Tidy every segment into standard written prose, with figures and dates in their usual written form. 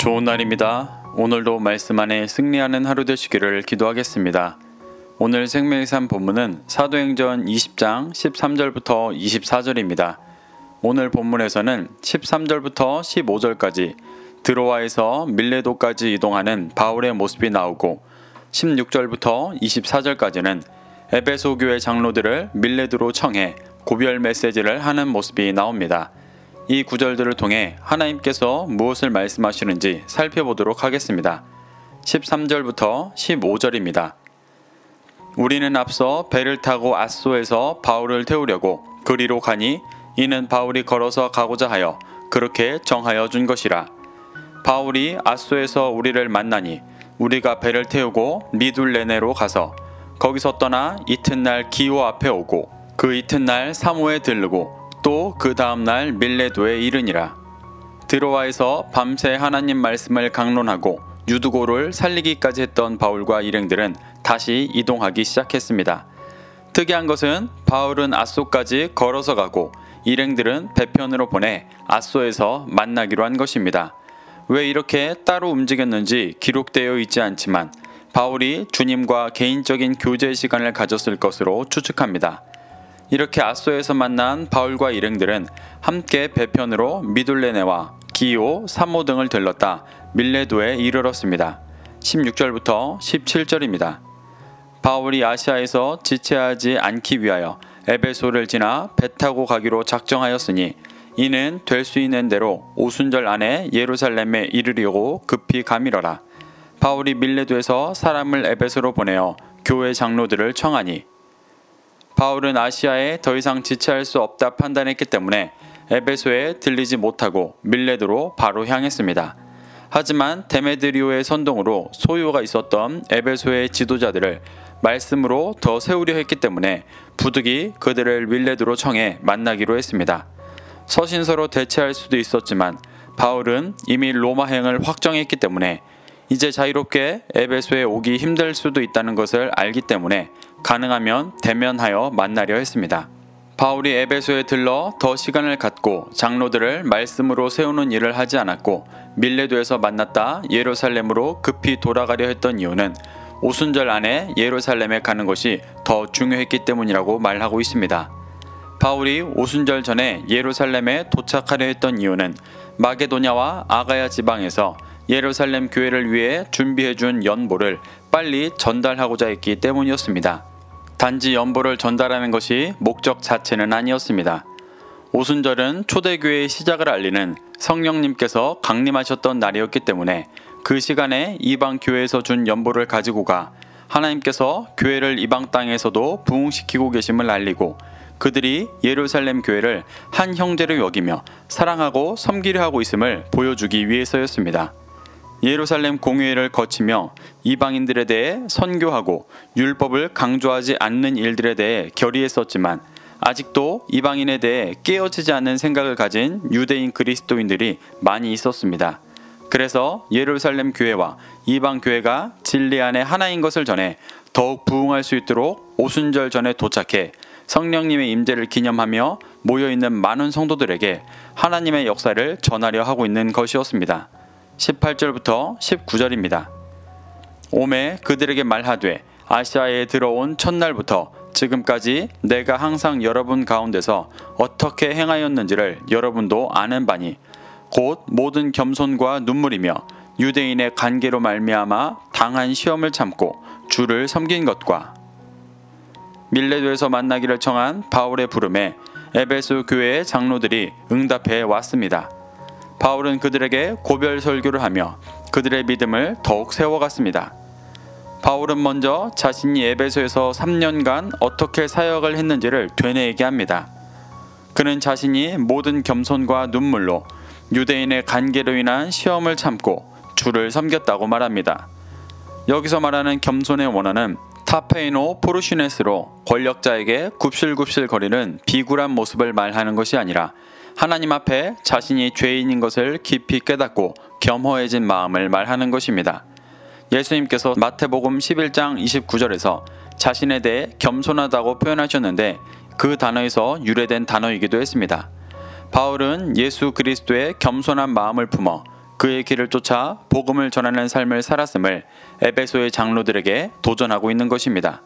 좋은 날입니다. 오늘도 말씀 안에 승리하는 하루 되시기를 기도하겠습니다. 오늘 생명의 삶 본문은 사도행전 20장 13절부터 24절입니다. 오늘 본문에서는 13절부터 15절까지 드로아에서 밀레도까지 이동하는 바울의 모습이 나오고 16절부터 24절까지는 에베소 교회 장로들을 밀레도로 청해 고별 메시지를 하는 모습이 나옵니다. 이 구절들을 통해 하나님께서 무엇을 말씀하시는지 살펴보도록 하겠습니다. 13절부터 15절입니다. 우리는 앞서 배를 타고 앗소에서 바울을 태우려고 그리로 가니 이는 바울이 걸어서 가고자 하여 그렇게 정하여 준 것이라. 바울이 앗소에서 우리를 만나니 우리가 배를 태우고 미둘레네로 가서 거기서 떠나 이튿날 기오 앞에 오고 그 이튿날 사모에 들르고 또 그 다음날 밀레도에 이르니라. 드로아에서 밤새 하나님 말씀을 강론하고 유두고를 살리기까지 했던 바울과 일행들은 다시 이동하기 시작했습니다. 특이한 것은 바울은 앗소까지 걸어서 가고 일행들은 배편으로 보내 앗소에서 만나기로 한 것입니다. 왜 이렇게 따로 움직였는지 기록되어 있지 않지만 바울이 주님과 개인적인 교제 시간을 가졌을 것으로 추측합니다. 이렇게 앗소에서 만난 바울과 일행들은 함께 배편으로 미둘레네와 기오, 사모 등을 들렀다 밀레도에 이르렀습니다. 16절부터 17절입니다. 바울이 아시아에서 지체하지 않기 위하여 에베소를 지나 배 타고 가기로 작정하였으니 이는 될 수 있는 대로 오순절 안에 예루살렘에 이르려고 급히 가미러라. 바울이 밀레도에서 사람을 에베소로 보내어 교회 장로들을 청하니 바울은 아시아에 더 이상 지체할 수 없다 판단했기 때문에 에베소에 들리지 못하고 밀레도로 바로 향했습니다. 하지만 데메드리오의 선동으로 소요가 있었던 에베소의 지도자들을 말씀으로 더 세우려 했기 때문에 부득이 그들을 밀레도로 청해 만나기로 했습니다. 서신서로 대체할 수도 있었지만 바울은 이미 로마행을 확정했기 때문에 이제 자유롭게 에베소에 오기 힘들 수도 있다는 것을 알기 때문에 가능하면 대면하여 만나려 했습니다. 바울이 에베소에 들러 더 시간을 갖고 장로들을 말씀으로 세우는 일을 하지 않았고 밀레도에서 만났다 예루살렘으로 급히 돌아가려 했던 이유는 오순절 안에 예루살렘에 가는 것이 더 중요했기 때문이라고 말하고 있습니다. 바울이 오순절 전에 예루살렘에 도착하려 했던 이유는 마게도냐와 아가야 지방에서 예루살렘 교회를 위해 준비해준 연보를 빨리 전달하고자 했기 때문이었습니다. 단지 연보를 전달하는 것이 목적 자체는 아니었습니다. 오순절은 초대교회의 시작을 알리는 성령님께서 강림하셨던 날이었기 때문에 그 시간에 이방 교회에서 준 연보를 가지고 가 하나님께서 교회를 이방 땅에서도 부흥시키고 계심을 알리고 그들이 예루살렘 교회를 한 형제로 여기며 사랑하고 섬기려 하고 있음을 보여주기 위해서였습니다. 예루살렘 공회를 거치며 이방인들에 대해 선교하고 율법을 강조하지 않는 일들에 대해 결의했었지만 아직도 이방인에 대해 깨어지지 않는 생각을 가진 유대인 그리스도인들이 많이 있었습니다. 그래서 예루살렘 교회와 이방 교회가 진리 안에 하나인 것을 전해 더욱 부흥할 수 있도록 오순절 전에 도착해 성령님의 임재를 기념하며 모여있는 많은 성도들에게 하나님의 역사를 전하려 하고 있는 것이었습니다. 18절부터 19절입니다. 오매 그들에게 말하되 아시아에 들어온 첫날부터 지금까지 내가 항상 여러분 가운데서 어떻게 행하였는지를 여러분도 아는 바니 곧 모든 겸손과 눈물이며 유대인의 관계로 말미암아 당한 시험을 참고 주를 섬긴 것과 밀레도에서 만나기를 청한 바울의 부름에 에베소 교회의 장로들이 응답해 왔습니다. 바울은 그들에게 고별 설교를 하며 그들의 믿음을 더욱 세워갔습니다. 바울은 먼저 자신이 에베소에서 3년간 어떻게 사역을 했는지를 되뇌이게 합니다. 그는 자신이 모든 겸손과 눈물로 유대인의 간계로 인한 시험을 참고 주를 섬겼다고 말합니다. 여기서 말하는 겸손의 원어는 타페이노 포르슈네스로 권력자에게 굽실굽실 거리는 비굴한 모습을 말하는 것이 아니라 하나님 앞에 자신이 죄인인 것을 깊이 깨닫고 겸허해진 마음을 말하는 것입니다. 예수님께서 마태복음 11장 29절에서 자신에 대해 겸손하다고 표현하셨는데 그 단어에서 유래된 단어이기도 했습니다. 바울은 예수 그리스도의 겸손한 마음을 품어 그의 길을 쫓아 복음을 전하는 삶을 살았음을 에베소의 장로들에게 도전하고 있는 것입니다.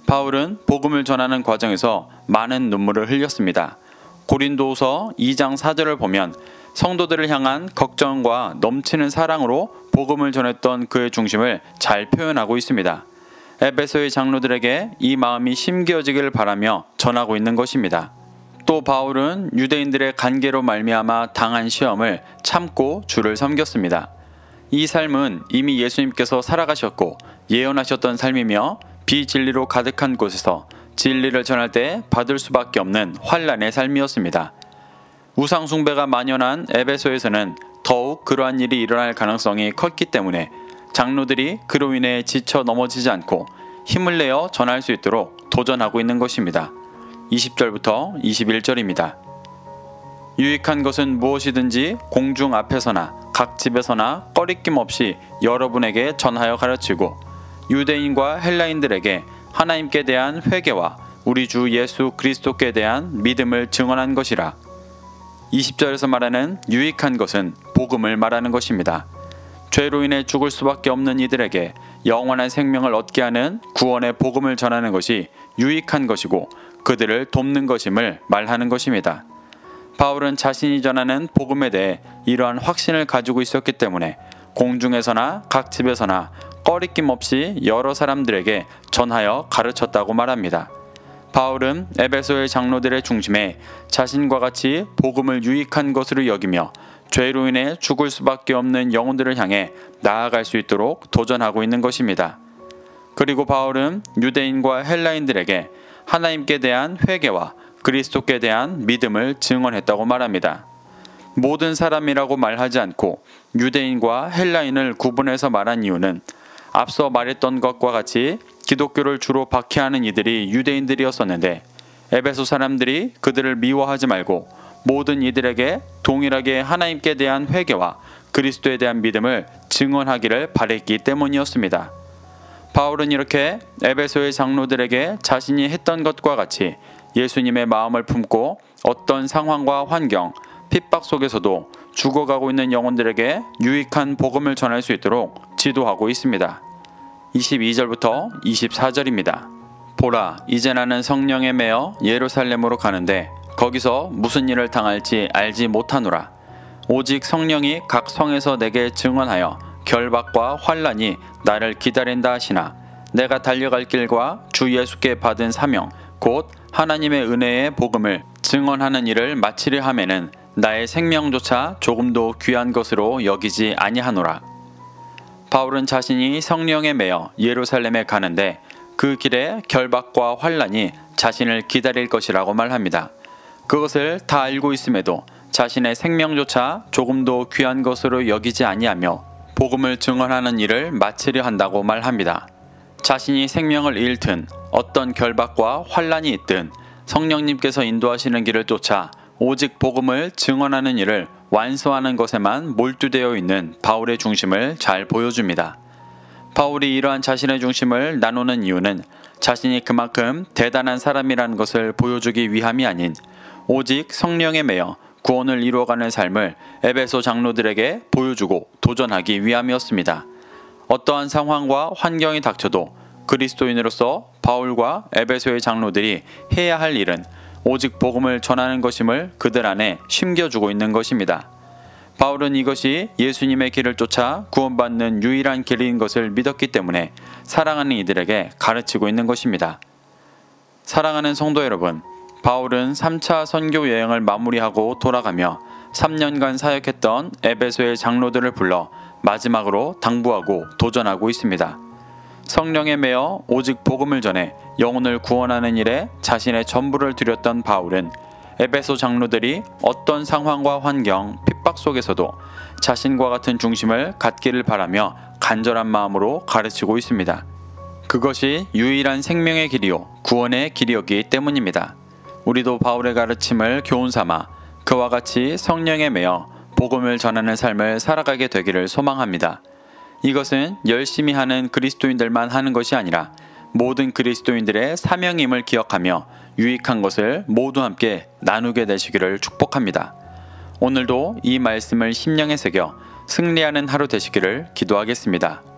바울은 복음을 전하는 과정에서 많은 눈물을 흘렸습니다. 고린도후서 2장 4절을 보면 성도들을 향한 걱정과 넘치는 사랑으로 복음을 전했던 그의 중심을 잘 표현하고 있습니다. 에베소의 장로들에게 이 마음이 심겨지기를 바라며 전하고 있는 것입니다. 또 바울은 유대인들의 간계로 말미암아 당한 시험을 참고 주를 섬겼습니다. 이 삶은 이미 예수님께서 살아가셨고 예언하셨던 삶이며 비진리로 가득한 곳에서 진리를 전할 때 받을 수밖에 없는 환난의 삶이었습니다. 우상 숭배가 만연한 에베소에서는 더욱 그러한 일이 일어날 가능성이 컸기 때문에 장로들이 그로 인해 지쳐 넘어지지 않고 힘을 내어 전할 수 있도록 도전하고 있는 것입니다. 20절부터 21절입니다. 유익한 것은 무엇이든지 공중 앞에서나 각 집에서나 꺼리낌 없이 여러분에게 전하여 가르치고 유대인과 헬라인들에게 하나님께 대한 회개와 우리 주 예수 그리스도께 대한 믿음을 증언한 것이라. 20절에서 말하는 유익한 것은 복음을 말하는 것입니다. 죄로 인해 죽을 수밖에 없는 이들에게 영원한 생명을 얻게 하는 구원의 복음을 전하는 것이 유익한 것이고 그들을 돕는 것임을 말하는 것입니다. 바울은 자신이 전하는 복음에 대해 이러한 확신을 가지고 있었기 때문에 공중에서나 각 집에서나 꺼리낌 없이 여러 사람들에게 전하여 가르쳤다고 말합니다. 바울은 에베소의 장로들의 중심에 자신과 같이 복음을 유익한 것으로 여기며 죄로 인해 죽을 수밖에 없는 영혼들을 향해 나아갈 수 있도록 도전하고 있는 것입니다. 그리고 바울은 유대인과 헬라인들에게 하나님께 대한 회개와 그리스도께 대한 믿음을 증언했다고 말합니다. 모든 사람이라고 말하지 않고 유대인과 헬라인을 구분해서 말한 이유는 앞서 말했던 것과 같이 기독교를 주로 박해하는 이들이 유대인들이었었는데 에베소 사람들이 그들을 미워하지 말고 모든 이들에게 동일하게 하나님께 대한 회개와 그리스도에 대한 믿음을 증언하기를 바랬기 때문이었습니다. 바울은 이렇게 에베소의 장로들에게 자신이 했던 것과 같이 예수님의 마음을 품고 어떤 상황과 환경, 핍박 속에서도 죽어가고 있는 영혼들에게 유익한 복음을 전할 수 있도록 지도하고 있습니다. 22절부터 24절입니다. 보라, 이제 나는 성령에 매여 예루살렘으로 가는데 거기서 무슨 일을 당할지 알지 못하노라. 오직 성령이 각 성에서 내게 증언하여 결박과 환난이 나를 기다린다 하시나 내가 달려갈 길과 주 예수께 받은 사명 곧 하나님의 은혜의 복음을 증언하는 일을 마치려 하면은 나의 생명조차 조금도 귀한 것으로 여기지 아니하노라. 바울은 자신이 성령에 매여 예루살렘에 가는데 그 길에 결박과 환난이 자신을 기다릴 것이라고 말합니다. 그것을 다 알고 있음에도 자신의 생명조차 조금도 귀한 것으로 여기지 아니하며 복음을 증언하는 일을 마치려 한다고 말합니다. 자신이 생명을 잃든 어떤 결박과 환난이 있든 성령님께서 인도하시는 길을 쫓아 오직 복음을 증언하는 일을 완수하는 것에만 몰두되어 있는 바울의 중심을 잘 보여줍니다. 바울이 이러한 자신의 중심을 나누는 이유는 자신이 그만큼 대단한 사람이라는 것을 보여주기 위함이 아닌 오직 성령에 매여 구원을 이루어가는 삶을 에베소 장로들에게 보여주고 도전하기 위함이었습니다. 어떠한 상황과 환경이 닥쳐도 그리스도인으로서 바울과 에베소의 장로들이 해야 할 일은 오직 복음을 전하는 것임을 그들 안에 심겨주고 있는 것입니다. 바울은 이것이 예수님의 길을 쫓아 구원받는 유일한 길인 것을 믿었기 때문에 사랑하는 이들에게 가르치고 있는 것입니다. 사랑하는 성도 여러분, 바울은 3차 선교 여행을 마무리하고 돌아가며 3년간 사역했던 에베소의 장로들을 불러 마지막으로 당부하고 도전하고 있습니다. 성령에 매여 오직 복음을 전해 영혼을 구원하는 일에 자신의 전부를 들였던 바울은 에베소 장로들이 어떤 상황과 환경, 핍박 속에서도 자신과 같은 중심을 갖기를 바라며 간절한 마음으로 가르치고 있습니다. 그것이 유일한 생명의 길이요 구원의 길이었기 때문입니다. 우리도 바울의 가르침을 교훈삼아 그와 같이 성령에 매여 복음을 전하는 삶을 살아가게 되기를 소망합니다. 이것은 열심히 하는 그리스도인들만 하는 것이 아니라 모든 그리스도인들의 사명임을 기억하며 유익한 것을 모두 함께 나누게 되시기를 축복합니다. 오늘도 이 말씀을 심령에 새겨 승리하는 하루 되시기를 기도하겠습니다.